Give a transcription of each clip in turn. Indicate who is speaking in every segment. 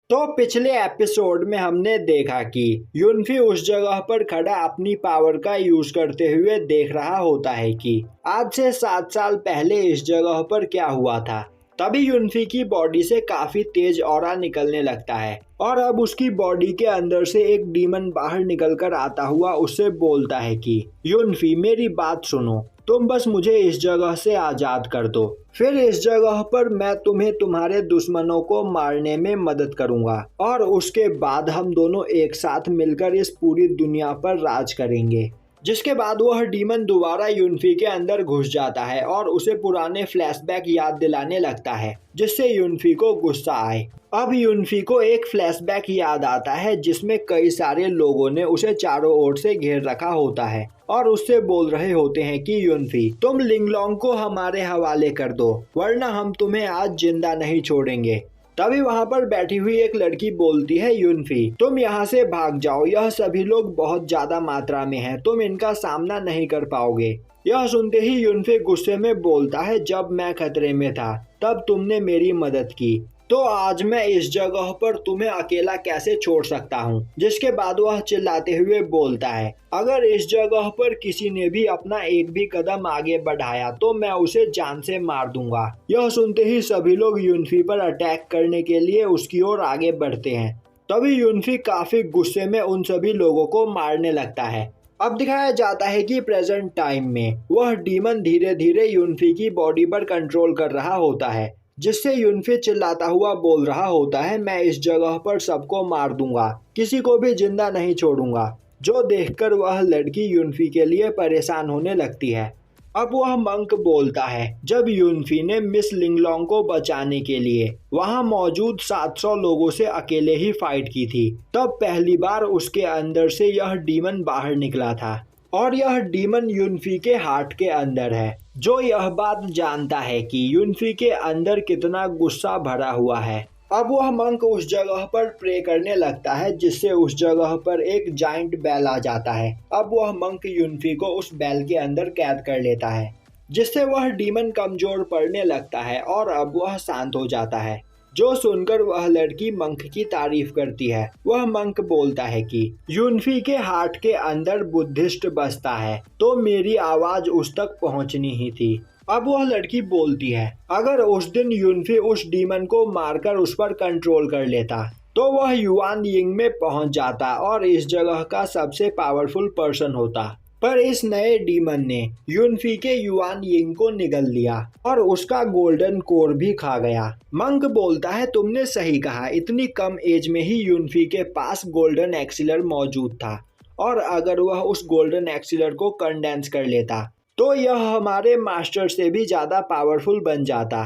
Speaker 1: तो पिछले एपिसोड में हमने देखा कि युनफी उस जगह पर खड़ा अपनी पावर का यूज करते हुए देख रहा होता है कि आज से 7 साल पहले इस जगह पर क्या हुआ था। तभी युनफी की बॉडी से काफी तेज ऑरा निकलने लगता है और अब उसकी बॉडी के अंदर से एक डीमन बाहर निकलकर आता हुआ उससे बोलता है कि युनफी मेरी बात सुनो, तुम बस मुझे इस जगह से आजाद कर दो, फिर इस जगह पर मैं तुम्हें तुम्हारे दुश्मनों को मारने में मदद करूंगा और उसके बाद हम दोनों एक साथ मिलकर इस पूरी दुनिया पर राज करेंगे। जिसके बाद वह डीमन दोबारा युनफी के अंदर घुस जाता है और उसे पुराने फ्लैशबैक याद दिलाने लगता है, जिससे युनफी को गुस्सा आए। अब युनफी को एक फ्लैशबैक याद आता है जिसमें कई सारे लोगों ने उसे चारों ओर से घेर रखा होता है और उससे बोल रहे होते हैं कि युनफी तुम लिंगलोंग को हमारे हवाले कर दो, वरना हम तुम्हें आज जिंदा नहीं छोड़ेंगे। तभी वहां पर बैठी हुई एक लड़की बोलती है युनफी तुम यहाँ से भाग जाओ, यह सभी लोग बहुत ज्यादा मात्रा में हैं, तुम इनका सामना नहीं कर पाओगे। यह सुनते ही युनफी गुस्से में बोलता है जब मैं खतरे में था तब तुमने मेरी मदद की, तो आज मैं इस जगह पर तुम्हें अकेला कैसे छोड़ सकता हूँ। जिसके बाद वह चिल्लाते हुए बोलता है अगर इस जगह पर किसी ने भी अपना एक भी कदम आगे बढ़ाया तो मैं उसे जान से मार दूंगा। यह सुनते ही सभी लोग युनफी पर अटैक करने के लिए उसकी ओर आगे बढ़ते हैं। तभी युनफी काफी गुस्से में उन सभी लोगों को मारने लगता है। अब दिखाया जाता है कि प्रेजेंट टाइम में वह डीमन धीरे धीरे युनफी की बॉडी पर कंट्रोल कर रहा होता है, जिससे युनफी चिल्लाता हुआ बोल रहा होता है मैं इस जगह पर सबको मार दूंगा, किसी को भी जिंदा नहीं छोड़ूंगा। जो देखकर वह लड़की युनफी के लिए परेशान होने लगती है। अब वह मंक बोलता है जब युनफी ने मिस लिंगलोंग को बचाने के लिए वहां मौजूद 700 लोगों से अकेले ही फाइट की थी, तब पहली बार उसके अंदर से यह डीमन बाहर निकला था और यह डीमन युनफी के हार्ट के अंदर है, जो यह बात जानता है कि युनफी के अंदर कितना गुस्सा भरा हुआ है। अब वह मंक उस जगह पर प्रे करने लगता है जिससे उस जगह पर एक जाइंट बैल आ जाता है। अब वह मंक युनफी को उस बैल के अंदर कैद कर लेता है, जिससे वह डीमन कमजोर पड़ने लगता है और अब वह शांत हो जाता है। जो सुनकर वह लड़की मंक की तारीफ करती है। वह मंक बोलता है कि युनफी के हार्ट के अंदर बुद्धिस्ट बसता है, तो मेरी आवाज उस तक पहुंचनी ही थी। अब वह लड़की बोलती है अगर उस दिन युनफी उस डीमन को मारकर उस पर कंट्रोल कर लेता तो वह युआन यिंग में पहुंच जाता और इस जगह का सबसे पावरफुल पर्सन होता। पर इस नए डीमन ने युनफी के युआन यिंग को निगल लिया और उसका गोल्डन कोर भी खा गया। मंक बोलता है तुमने सही कहा, इतनी कम एज में ही युनफी के पास गोल्डन एक्सीलर मौजूद था और अगर वह उस गोल्डन एक्सीलर को कंडेंस कर लेता तो यह हमारे मास्टर से भी ज्यादा पावरफुल बन जाता।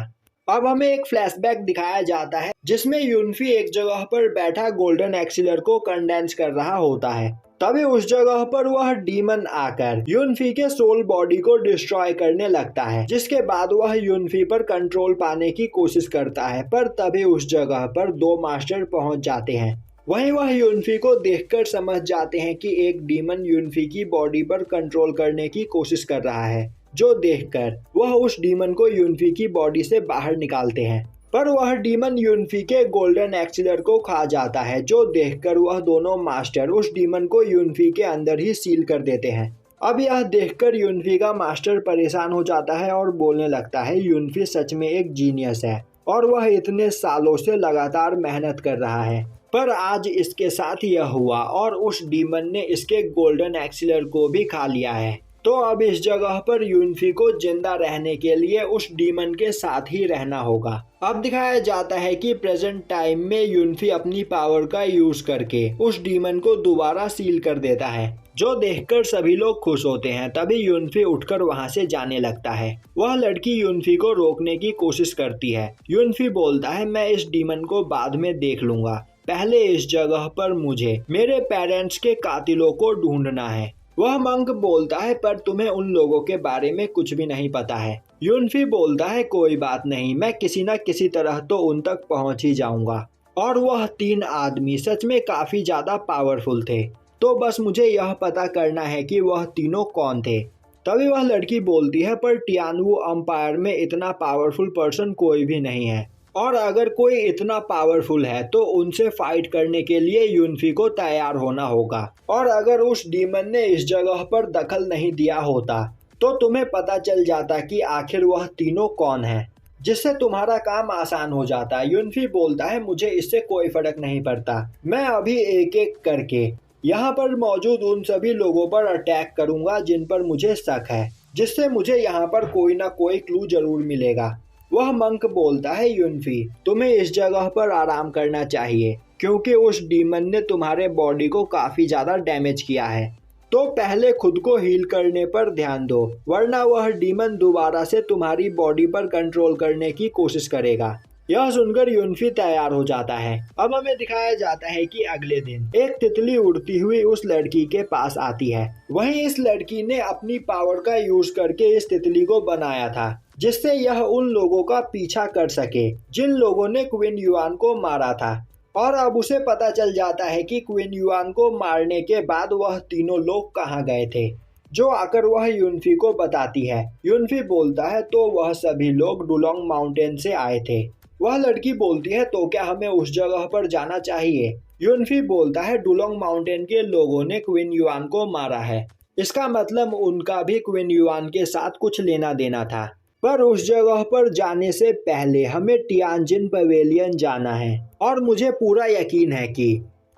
Speaker 1: अब हमें एक फ्लैशबैक दिखाया जाता है जिसमें युनफी एक जगह पर बैठा गोल्डन एक्सीलर को कंडेंस कर रहा होता है। तभी उस जगह पर वह डीमन आकर युनफी के सोल बॉडी को डिस्ट्रॉय करने लगता है, जिसके बाद वह युनफी पर कंट्रोल पाने की कोशिश करता है। पर तभी उस जगह पर 2 मास्टर पहुंच जाते हैं। वहीं वह युनफी को देखकर समझ जाते हैं कि एक डीमन युनफी की बॉडी पर कंट्रोल करने की कोशिश कर रहा है। जो देखकर वह उस डीमन को युनफी की बॉडी से बाहर निकालते हैं, पर वह डीमन युनफी के गोल्डन एक्सीलर को खा जाता है। जो देखकर वह दोनों मास्टर उस डीमन को युनफी के अंदर ही सील कर देते हैं। अब यह देखकर युनफी का मास्टर परेशान हो जाता है और बोलने लगता है युनफी सच में एक जीनियस है और वह इतने सालों से लगातार मेहनत कर रहा है, पर आज इसके साथ यह हुआ और उस डीमन ने इसके गोल्डन एक्सीलर को भी खा लिया है। तो अब इस जगह पर युनफी को जिंदा रहने के लिए उस डीमन के साथ ही रहना होगा। अब दिखाया जाता है कि प्रेजेंट टाइम में युनफी अपनी पावर का यूज करके उस डीमन को दोबारा सील कर देता है, जो देखकर सभी लोग खुश होते हैं। तभी युनफी उठकर वहां से जाने लगता है। वह लड़की युनफी को रोकने की कोशिश करती है। युनफी बोलता है मैं इस डीमन को बाद में देख लूंगा, पहले इस जगह पर मुझे मेरे पेरेंट्स के कातिलों को ढूंढना है। वह मंक बोलता है पर तुम्हें उन लोगों के बारे में कुछ भी नहीं पता है। युनफी बोलता है कोई बात नहीं, मैं किसी न किसी तरह तो उन तक पहुंच ही जाऊंगा। और वह 3 आदमी सच में काफी ज्यादा पावरफुल थे, तो बस मुझे यह पता करना है कि वह तीनों कौन थे। तभी वह लड़की बोलती है पर टियानवू अंपायर में इतना पावरफुल पर्सन कोई भी नहीं है। और अगर कोई इतना पावरफुल है तो उनसे फाइट करने के लिए युनफी को तैयार होना होगा। और अगर उस डीमन ने इस जगह पर दखल नहीं दिया होता तो तुम्हें पता चल जाता कि आखिर वह तीनों कौन है, जिससे तुम्हारा काम आसान हो जाता। युनफी बोलता है मुझे इससे कोई फर्क नहीं पड़ता, मैं अभी एक एक करके यहाँ पर मौजूद उन सभी लोगों पर अटैक करूंगा जिन पर मुझे शक है, जिससे मुझे यहाँ पर कोई ना कोई क्लू जरूर मिलेगा। वह मंक बोलता है युनफी तुम्हें इस जगह पर आराम करना चाहिए क्योंकि उस डीमन ने तुम्हारे बॉडी को काफी ज्यादा डैमेज किया है, तो पहले खुद को हील करने पर ध्यान दो, वरना वह डीमन दोबारा से तुम्हारी बॉडी पर कंट्रोल करने की कोशिश करेगा। यह सुनकर युनफी तैयार हो जाता है। अब हमें दिखाया जाता है कि अगले दिन एक तितली उड़ती हुई उस लड़की के पास आती है। वहीं इस लड़की ने अपनी पावर का यूज करके इस तितली को बनाया था, जिससे यह उन लोगों का पीछा कर सके जिन लोगों ने क्वीन युआन को मारा था। और अब उसे पता चल जाता है कि क्वीन युआन को मारने के बाद वह तीनों लोग कहाँ गए थे, जो आकर वह युनफी को बताती है। युनफी बोलता है तो वह सभी लोग डुलोंग माउंटेन से आए थे। वह लड़की बोलती है तो क्या हमें उस जगह पर जाना चाहिए। युनफी बोलता है डुलोंग माउंटेन के लोगों ने क्वीन युआन को मारा है, इसका मतलब उनका भी क्वीन युआन के साथ कुछ लेना देना था। पर उस जगह पर जाने से पहले हमें टियानजिन पवेलियन जाना है और मुझे पूरा यकीन है कि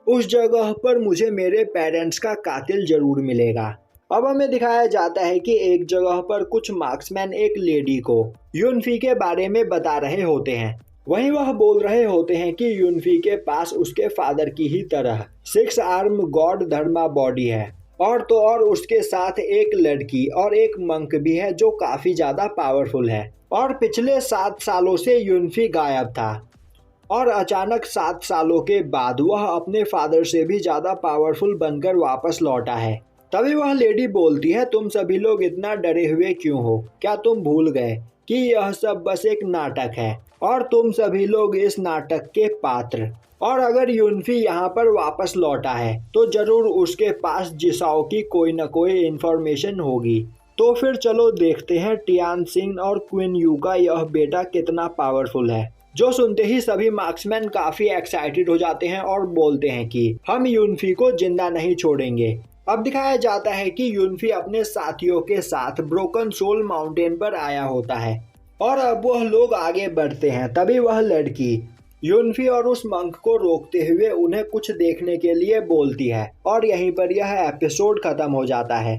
Speaker 1: उस जगह पर मुझे मेरे पेरेंट्स का कातिल जरूर मिलेगा। अब हमें दिखाया जाता है कि एक जगह पर कुछ मार्क्समैन एक लेडी को युनफी के बारे में बता रहे होते हैं। वहीं वह बोल रहे होते हैं कि युनफी के पास उसके फादर की ही तरह 6 आर्म गॉड धर्मा बॉडी है, और तो और उसके साथ एक लड़की और एक मंक भी है जो काफी ज्यादा पावरफुल है। और पिछले 7 सालों से युनफी गायब था और अचानक 7 सालों के बाद वह अपने फादर से भी ज्यादा पावरफुल बनकर वापस लौटा है। तभी वह लेडी बोलती है तुम सभी लोग इतना डरे हुए क्यों हो, क्या तुम भूल गए कि यह सब बस एक नाटक है और तुम सभी लोग इस नाटक के पात्र। और अगर युनफी यहाँ पर वापस लौटा है तो जरूर उसके पास जिसाओ की कोई न कोई इन्फॉर्मेशन होगी। तो फिर चलो देखते हैं टियान सिंह और क्वीन यू का यह बेटा कितना पावरफुल है। जो सुनते ही सभी मार्क्समैन काफी एक्साइटेड हो जाते हैं और बोलते हैं कि हम युनफी को जिंदा नहीं छोड़ेंगे। अब दिखाया जाता है कि युनफी अपने साथियों के साथ ब्रोकन सोल माउंटेन पर आया होता है और अब वह लोग आगे बढ़ते हैं। तभी वह लड़की युनफी और उस मंक को रोकते हुए उन्हें कुछ देखने के लिए बोलती है और यहीं पर यह एपिसोड खत्म हो जाता है।